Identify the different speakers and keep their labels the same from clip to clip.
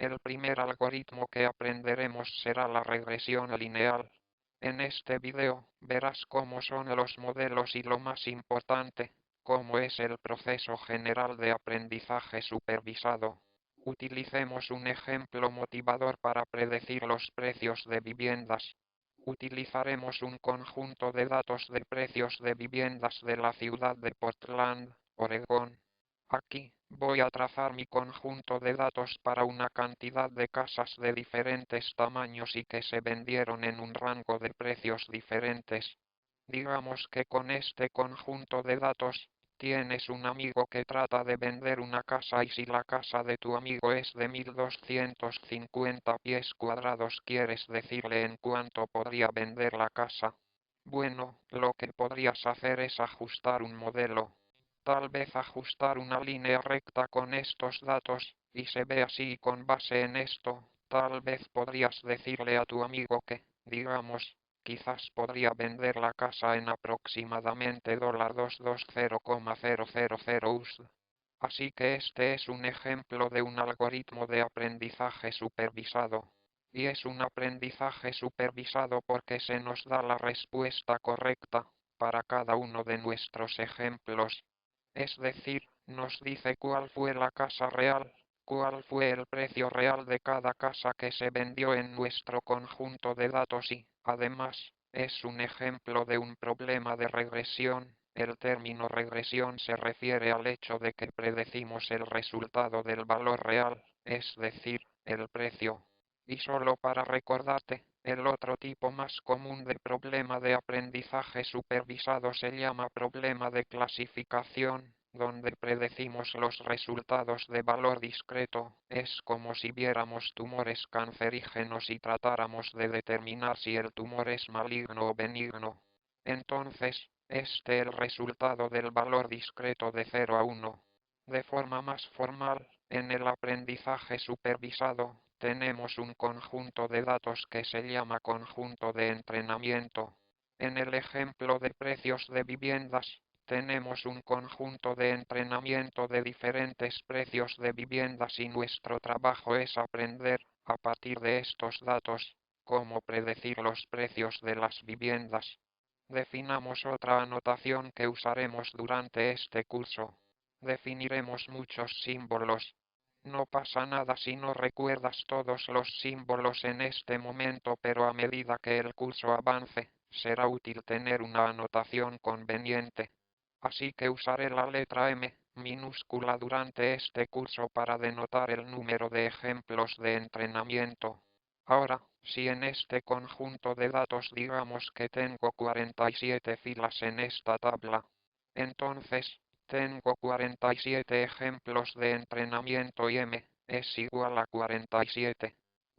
Speaker 1: El primer algoritmo que aprenderemos será la regresión lineal. En este video verás cómo son los modelos y lo más importante, cómo es el proceso general de aprendizaje supervisado. Utilicemos un ejemplo motivador para predecir los precios de viviendas. Utilizaremos un conjunto de datos de precios de viviendas de la ciudad de Portland, Oregón. Aquí voy a trazar mi conjunto de datos para una cantidad de casas de diferentes tamaños y que se vendieron en un rango de precios diferentes. Digamos que con este conjunto de datos, tienes un amigo que trata de vender una casa y si la casa de tu amigo es de 1250 pies cuadrados, quieres decirle en cuánto podría vender la casa. Bueno, lo que podrías hacer es ajustar un modelo. Tal vez ajustar una línea recta con estos datos, y se ve así con base en esto, tal vez podrías decirle a tu amigo que, digamos, quizás podría vender la casa en aproximadamente $220,000 USD. Así que este es un ejemplo de un algoritmo de aprendizaje supervisado. Y es un aprendizaje supervisado porque se nos da la respuesta correcta para cada uno de nuestros ejemplos. Es decir, nos dice cuál fue la casa real, cuál fue el precio real de cada casa que se vendió en nuestro conjunto de datos y, además, es un ejemplo de un problema de regresión. El término regresión se refiere al hecho de que predecimos el resultado del valor real, es decir, el precio. Y solo para recordarte, el otro tipo más común de problema de aprendizaje supervisado se llama problema de clasificación, donde predecimos los resultados de valor discreto. Es como si viéramos tumores cancerígenos y tratáramos de determinar si el tumor es maligno o benigno. Entonces, el resultado del valor discreto de 0 a 1. De forma más formal, en el aprendizaje supervisado, tenemos un conjunto de datos que se llama conjunto de entrenamiento. En el ejemplo de precios de viviendas, tenemos un conjunto de entrenamiento de diferentes precios de viviendas y nuestro trabajo es aprender, a partir de estos datos, cómo predecir los precios de las viviendas. Definamos otra anotación que usaremos durante este curso. Definiremos muchos símbolos. No pasa nada si no recuerdas todos los símbolos en este momento, pero a medida que el curso avance, será útil tener una anotación conveniente. Así que usaré la letra M minúscula durante este curso para denotar el número de ejemplos de entrenamiento. Ahora, si en este conjunto de datos digamos que tengo 47 filas en esta tabla, entonces, tengo 47 ejemplos de entrenamiento y M es igual a 47.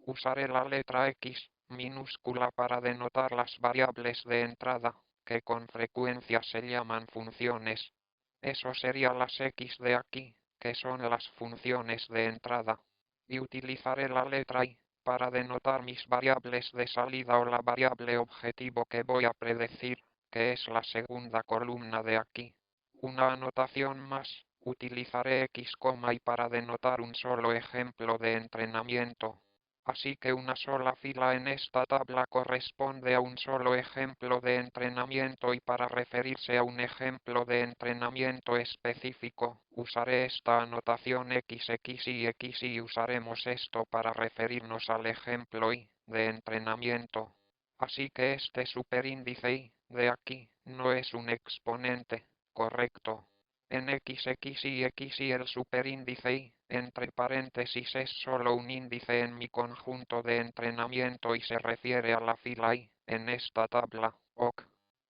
Speaker 1: Usaré la letra X minúscula para denotar las variables de entrada, que con frecuencia se llaman funciones. Eso sería las X de aquí, que son las funciones de entrada. Y utilizaré la letra Y para denotar mis variables de salida o la variable objetivo que voy a predecir, que es la segunda columna de aquí. Una anotación más, utilizaré X, Y para denotar un solo ejemplo de entrenamiento. Así que una sola fila en esta tabla corresponde a un solo ejemplo de entrenamiento y para referirse a un ejemplo de entrenamiento específico, usaré esta anotación XX y X y usaremos esto para referirnos al ejemplo Y de entrenamiento. Así que este superíndice Y de aquí no es un exponente, correcto. En XX y X y el superíndice Y, entre paréntesis, es solo un índice en mi conjunto de entrenamiento y se refiere a la fila Y, en esta tabla, OK.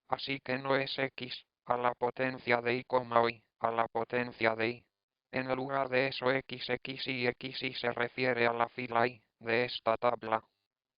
Speaker 1: Así que no es X, a la potencia de Y, Y, a la potencia de Y. En lugar de eso XX y XY se refiere a la fila Y, de esta tabla.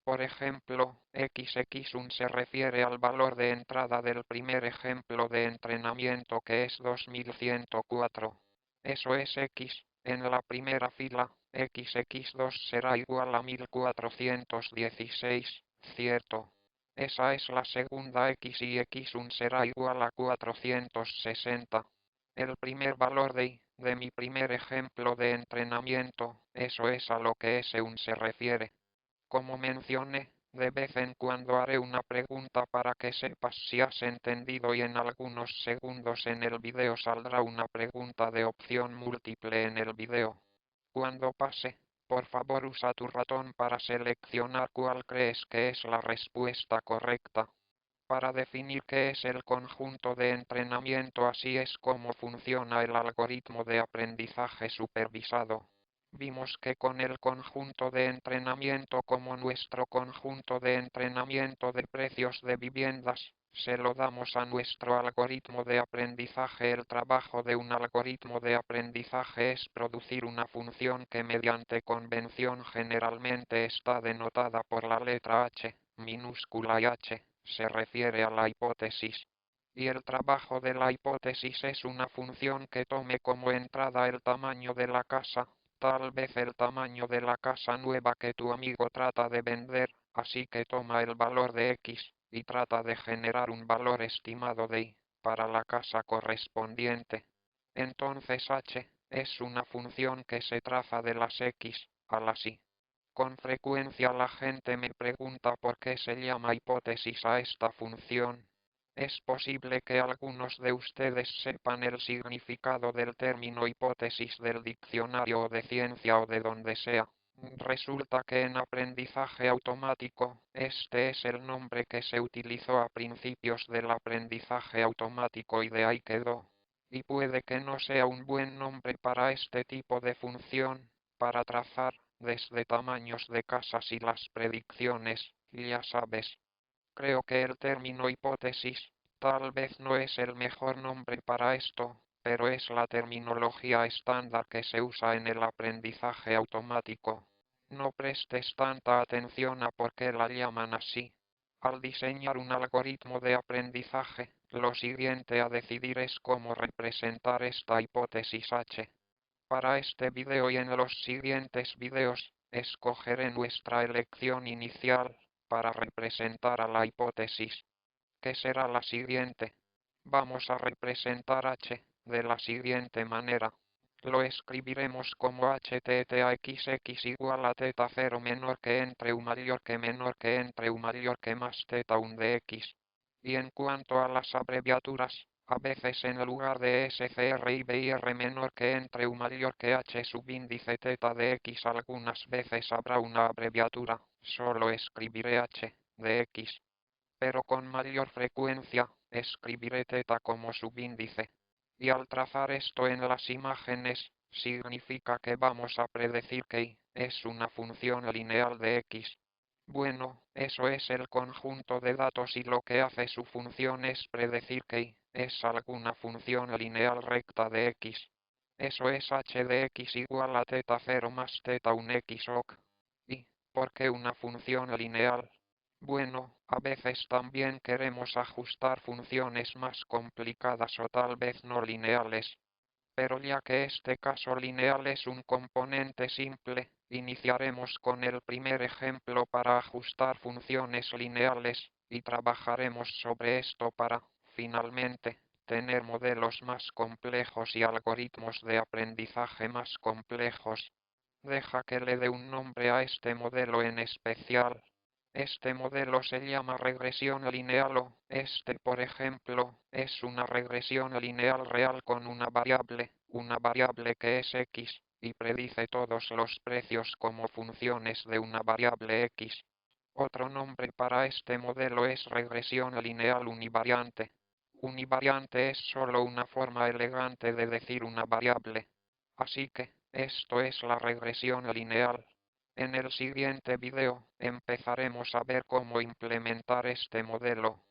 Speaker 1: Por ejemplo, XX1 se refiere al valor de entrada del primer ejemplo de entrenamiento que es 2104. Eso es X, en la primera fila, XX2 será igual a 1416, cierto. Esa es la segunda X y X1 será igual a 460. El primer valor de Y, de mi primer ejemplo de entrenamiento, eso es a lo que S1 se refiere. Como mencioné, de vez en cuando haré una pregunta para que sepas si has entendido y en algunos segundos en el video saldrá una pregunta de opción múltiple en el video. Cuando pase, por favor usa tu ratón para seleccionar cuál crees que es la respuesta correcta. Para definir qué es el conjunto de entrenamiento, así es como funciona el algoritmo de aprendizaje supervisado. Vimos que con el conjunto de entrenamiento como nuestro conjunto de entrenamiento de precios de viviendas, se lo damos a nuestro algoritmo de aprendizaje. El trabajo de un algoritmo de aprendizaje es producir una función que mediante convención generalmente está denotada por la letra H, minúscula y H, se refiere a la hipótesis. Y el trabajo de la hipótesis es una función que tome como entrada el tamaño de la casa, tal vez el tamaño de la casa nueva que tu amigo trata de vender, así que toma el valor de X, y trata de generar un valor estimado de Y, para la casa correspondiente. Entonces H, es una función que se traza de las X, a las Y. Con frecuencia la gente me pregunta por qué se llama hipótesis a esta función. Es posible que algunos de ustedes sepan el significado del término hipótesis del diccionario o de ciencia o de donde sea. Resulta que en aprendizaje automático, este es el nombre que se utilizó a principios del aprendizaje automático y de ahí quedó. Y puede que no sea un buen nombre para este tipo de función, para trazar, desde tamaños de casas y las predicciones, ya sabes. Creo que el término hipótesis tal vez no es el mejor nombre para esto, pero es la terminología estándar que se usa en el aprendizaje automático. No prestes tanta atención a por qué la llaman así. Al diseñar un algoritmo de aprendizaje, lo siguiente a decidir es cómo representar esta hipótesis H. Para este video y en los siguientes videos, escogeré nuestra elección inicial para representar a la hipótesis, que será la siguiente. Vamos a representar H de la siguiente manera. Lo escribiremos como HTTAXX igual a teta 0 menor que entre U mayor que entre U mayor que más teta 1 de X. Y en cuanto a las abreviaturas, a veces en lugar de SCR y BIR menor que entre U mayor que H subíndice teta de X, algunas veces habrá una abreviatura, solo escribiré H de X. Pero con mayor frecuencia, escribiré teta como subíndice. Y al trazar esto en las imágenes, significa que vamos a predecir que Y es una función lineal de X. Bueno, eso es el conjunto de datos y lo que hace su función es predecir que Y es alguna función lineal recta de X. Eso es h de X igual a teta 0 más teta 1 X ok. ¿Y por qué una función lineal? Bueno, a veces también queremos ajustar funciones más complicadas o tal vez no lineales. Pero ya que este caso lineal es un componente simple, iniciaremos con el primer ejemplo para ajustar funciones lineales, y trabajaremos sobre esto para, finalmente, tener modelos más complejos y algoritmos de aprendizaje más complejos. Deja que le dé un nombre a este modelo en especial. Este modelo se llama regresión lineal o, este por ejemplo, es una regresión lineal real con una variable que es X, y predice todos los precios como funciones de una variable X. Otro nombre para este modelo es regresión lineal univariante. Univariante es solo una forma elegante de decir una variable. Así que, esto es la regresión lineal. En el siguiente video, empezaremos a ver cómo implementar este modelo.